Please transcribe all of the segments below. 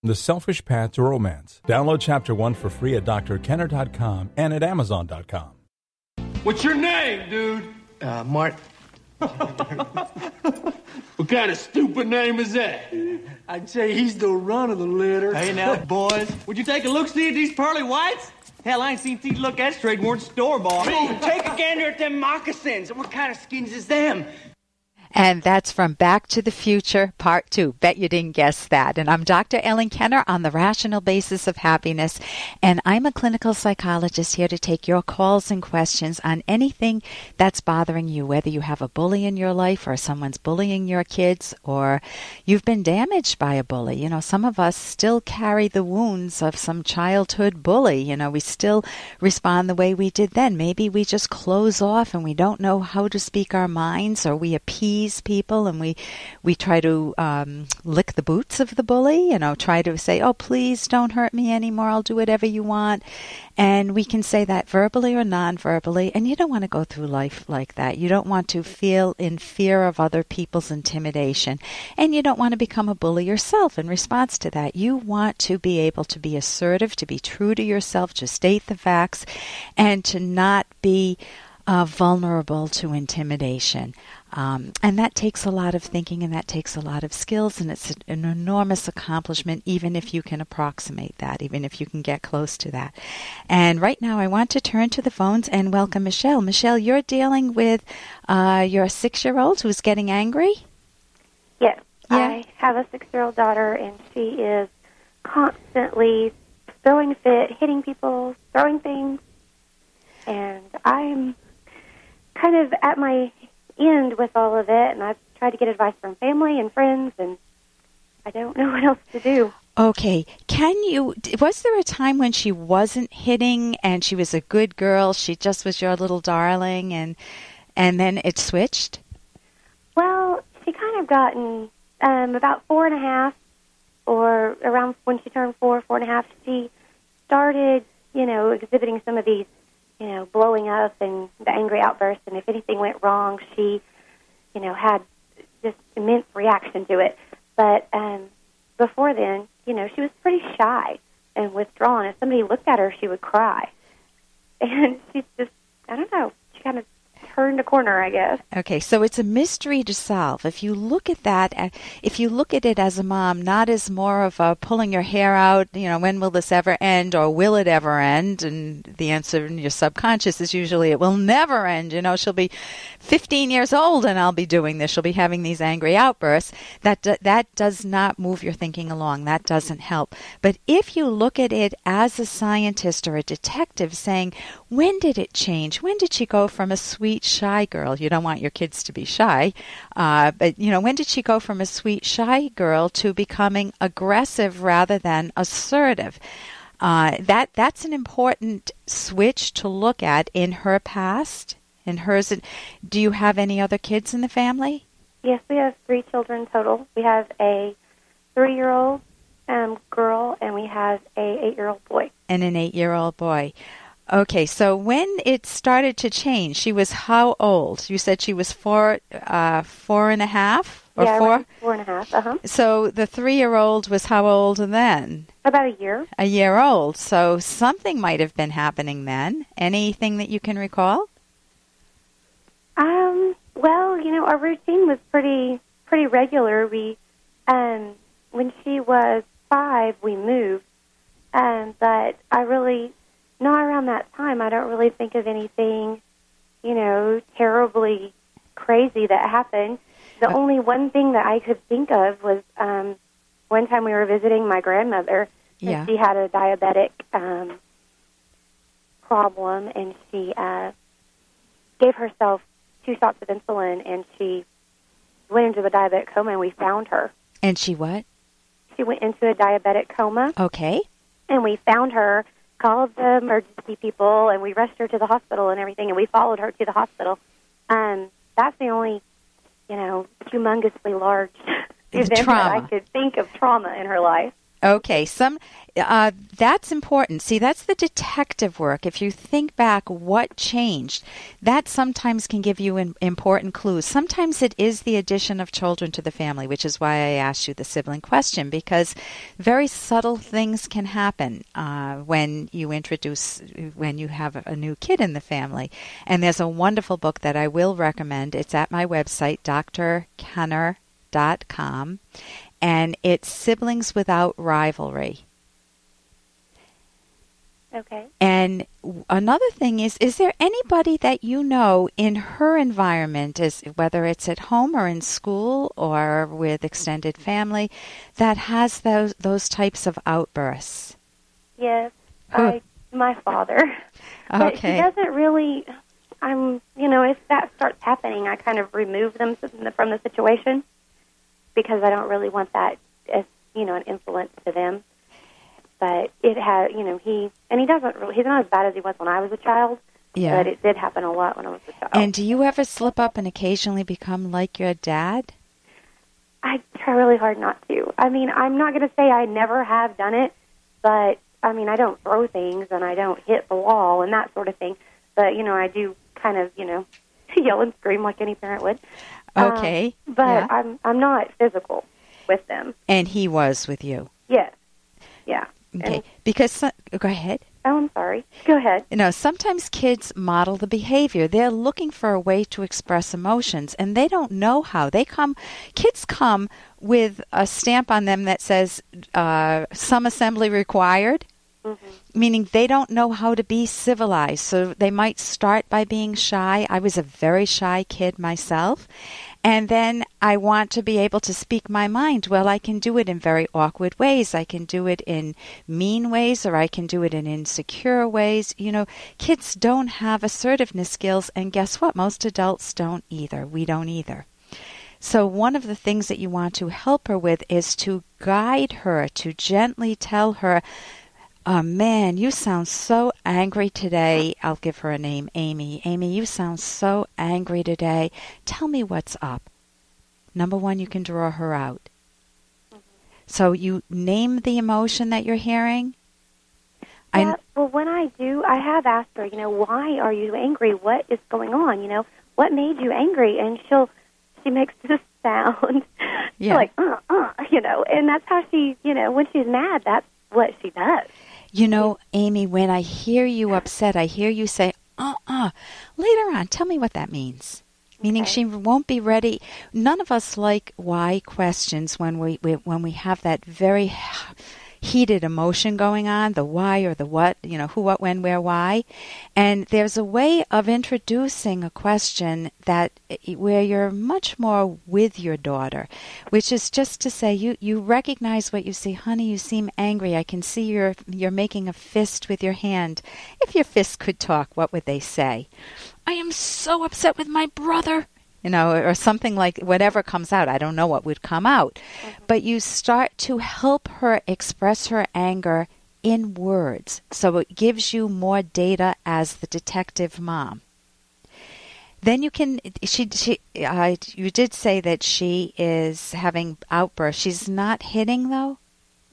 The Selfish Path to Romance. Download Chapter 1 for free at drkenner.com and at amazon.com. What's your name, dude? Mart. What kind of stupid name is that? I'd say he's the run of the litter. Hey now, boys, would you take a look-see at these pearly whites? Hell, I ain't seen teeth look that straight more than store-bought. Take a gander at them moccasins. What kind of skins is them? And that's from Back to the Future, Part 2. Bet you didn't guess that. And I'm Dr. Ellen Kenner on the Rational Basis of Happiness. And I'm a clinical psychologist here to take your calls and questions on anything that's bothering you, whether you have a bully in your life or someone's bullying your kids or you've been damaged by a bully. You know, some of us still carry the wounds of some childhood bully. You know, we still respond the way we did then. Maybe we just close off and we don't know how to speak our minds, or we appease people and we try to lick the boots of the bully, you know, try to say, oh, please don't hurt me anymore, I'll do whatever you want. And we can say that verbally or non-verbally, and you don't want to go through life like that. You don't want to feel in fear of other people's intimidation, and you don't want to become a bully yourself in response to that. You want to be able to be assertive, to be true to yourself, to state the facts, and to not be vulnerable to intimidation. And that takes a lot of thinking, and that takes a lot of skills, and it's an enormous accomplishment, even if you can approximate that, even if you can get close to that. And right now I want to turn to the phones and welcome Michelle. Michelle, you're dealing with your 6-year-old who's getting angry? Yes. Yeah. I have a 6-year-old daughter, and she is constantly throwing a fit, hitting people, throwing things, and I'm kind of at my end with all of it, and I've tried to get advice from family and friends, and I don't know what else to do. Okay. Was there a time when she wasn't hitting and she was a good girl, she just was your little darling, and then it switched? Well, she kind of gotten about 4.5, or around when she turned 4.5, she started, exhibiting some of these, blowing up and the angry outbursts, and if anything went wrong, she, had just immense reaction to it. But before then, she was pretty shy and withdrawn. If somebody looked at her, she would cry. And she's just, I don't know, she kind of turned a corner, I guess. Okay, so it's a mystery to solve. If you look at that, if you look at it as a mom, not as more of a pulling your hair out, when will this ever end, or will it ever end? And the answer in your subconscious is usually it will never end. She'll be 15 years old and I'll be doing this. She'll be having these angry outbursts. That does not move your thinking along. That doesn't help. But if you look at it as a scientist or a detective saying, when did it change? When did she go from a sweet, shy girl? You don't want your kids to be shy. But, when did she go from a sweet, shy girl to becoming aggressive rather than assertive? That's an important switch to look at in her past. In hers, do you have any other kids in the family? Yes, we have 3 children total. We have a 3-year-old girl, and we have a 8-year-old boy. And an 8-year-old boy. Okay, so when it started to change, she was how old? You said she was 4.5 or yeah, 4? 4.5, uh-huh. So the 3-year-old was how old then? About a year. A year old. So something might have been happening then. Anything that you can recall? Well, our routine was pretty regular. We, when she was 5, we moved, but I really, not around that time, I don't really think of anything, terribly crazy that happened. The only one thing that I could think of was one time we were visiting my grandmother, and she had a diabetic problem, and she gave herself 2 shots of insulin, and she went into a diabetic coma, and we found her. And she what? She went into a diabetic coma. Okay. And we found her, called the emergency people, and we rushed her to the hospital and everything, and we followed her to the hospital. That's the only, humongously large event that I could think of trauma in her life. Okay, that's important. See, that's the detective work. If you think back what changed, that sometimes can give you important clues. Sometimes it is the addition of children to the family, which is why I asked you the sibling question, because very subtle things can happen when you have a new kid in the family. And there's a wonderful book that I will recommend. It's at my website, drkenner.com. And it's Siblings Without Rivalry. Okay. And another thing is there anybody that you know in her environment, whether it's at home or in school or with extended family, that has those types of outbursts? Yes, my father. But Okay. he doesn't really. If that starts happening, I kind of remove them from the situation, because I don't really want that as, an influence to them. But it has, he doesn't really, he's not as bad as he was when I was a child, but it did happen a lot when I was a child. And do you ever slip up and occasionally become like your dad? I try really hard not to. I mean, I'm not going to say I never have done it, but, I don't throw things and I don't hit the wall and that sort of thing. But, I do kind of, yell and scream like any parent would. Okay. But I'm not physical with them. And he was with you? Yes. Yeah. Okay. Because, go ahead. Oh, I'm sorry. Go ahead. Sometimes kids model the behavior. They're looking for a way to express emotions, and they don't know how. Kids come with a stamp on them that says, some assembly required. Mm-hmm. Meaning they don't know how to be civilized. So they might start by being shy. I was a very shy kid myself. And then I want to be able to speak my mind. Well, I can do it in very awkward ways. I can do it in mean ways, or I can do it in insecure ways. Kids don't have assertiveness skills. And guess what? Most adults don't either. We don't either. So one of the things that you want to help her with is to guide her, to gently tell her, oh, man, you sound so angry today. I'll give her a name, Amy. Amy, you sound so angry today. Tell me what's up. Number one, you can draw her out. Mm-hmm. So you name the emotion that you're hearing. Yeah, well, when I do, I have asked her, why are you angry? What is going on? What made you angry? And she makes this sound. Yeah. Like, and that's how she, when she's mad, that's what she does. Amy, when I hear you upset, I hear you say, later on, tell me what that means. Meaning she won't be ready. None of us like why questions when we have that very heated emotion going on, the why or the what, who, what, when, where, why. And there's a way of introducing a question where you're much more with your daughter, which is just to say, you recognize what you see. Honey, you seem angry. I can see you're making a fist with your hand. If your fist could talk, what would they say? I am so upset with my brother. Or something like whatever comes out. I don't know what would come out. Mm-hmm. But you start to help her express her anger in words. So it gives you more data as the detective mom. Then you can, you did say that she is having outbursts. She's not hitting, though?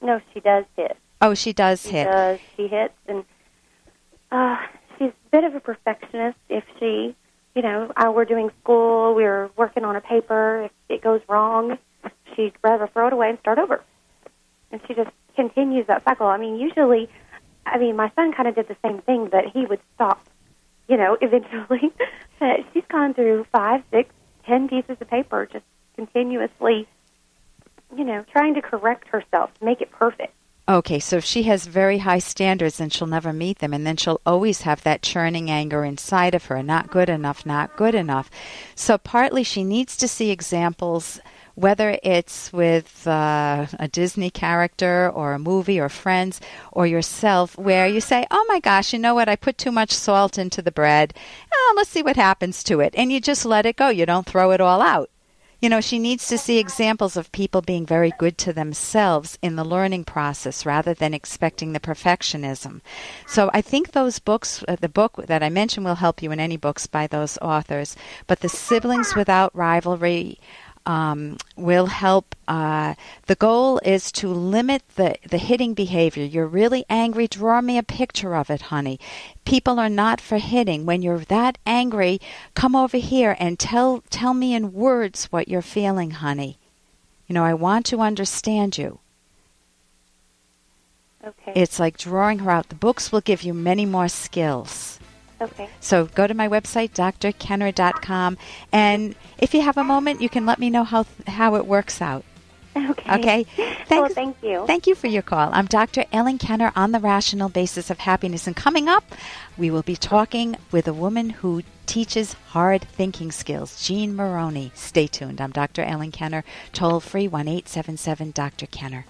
No, she does hit. Oh, she does hit. She hits, and she's a bit of a perfectionist. If she... we're doing school, we're working on a paper. If it goes wrong, she'd rather throw it away and start over. And she just continues that cycle. Usually, my son kind of did the same thing, but he would stop, eventually. But she's gone through 5, 6, 10 pieces of paper, just continuously, trying to correct herself, make it perfect. Okay, so if she has very high standards, then she'll never meet them, and then she'll always have that churning anger inside of her, not good enough, not good enough. So partly she needs to see examples, whether it's with a Disney character or a movie or friends or yourself, where you say, oh my gosh, you know what, I put too much salt into the bread. Let's see what happens to it. And you just let it go. You don't throw it all out. She needs to see examples of people being very good to themselves in the learning process rather than expecting the perfectionism. So I think those books, the book that I mentioned will help you in any books by those authors. But the Siblings Without Rivalry, will help. The goal is to limit the hitting behavior. You're really angry. Draw me a picture of it, honey. People are not for hitting. When you're that angry, come over here and tell me in words what you're feeling, honey. I want to understand you. Okay. It's like drawing her out. The books will give you many more skills. Okay. So go to my website, drkenner.com, and if you have a moment, you can let me know how it works out. Okay. Thank you. Thank you for your call. I'm Dr. Ellen Kenner on the Rational Basis of Happiness. And coming up, we will be talking with a woman who teaches hard thinking skills, Jean Maroney. Stay tuned. I'm Dr. Ellen Kenner, toll free 1-877-Dr. Kenner.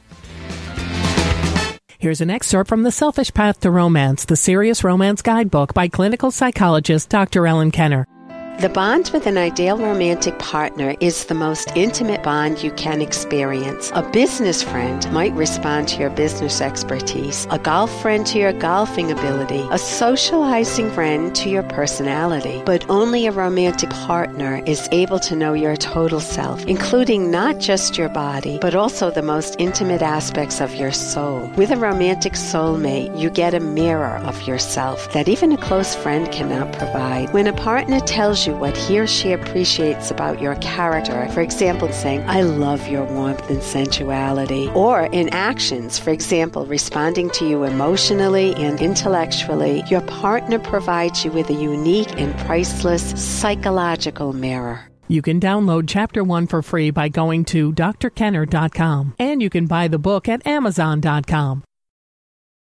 Here's an excerpt from The Selfish Path to Romance, the Serious Romance Guidebook by clinical psychologist Dr. Ellen Kenner. The bond with an ideal romantic partner is the most intimate bond you can experience. A business friend might respond to your business expertise, a golf friend to your golfing ability, a socializing friend to your personality. But only a romantic partner is able to know your total self, including not just your body, but also the most intimate aspects of your soul. With a romantic soulmate, you get a mirror of yourself that even a close friend cannot provide. When a partner tells you what he or she appreciates about your character, for example, saying, "I love your warmth and sensuality," or in actions, for example, responding to you emotionally and intellectually, your partner provides you with a unique and priceless psychological mirror. You can download Chapter 1 for free by going to drkenner.com, and you can buy the book at amazon.com.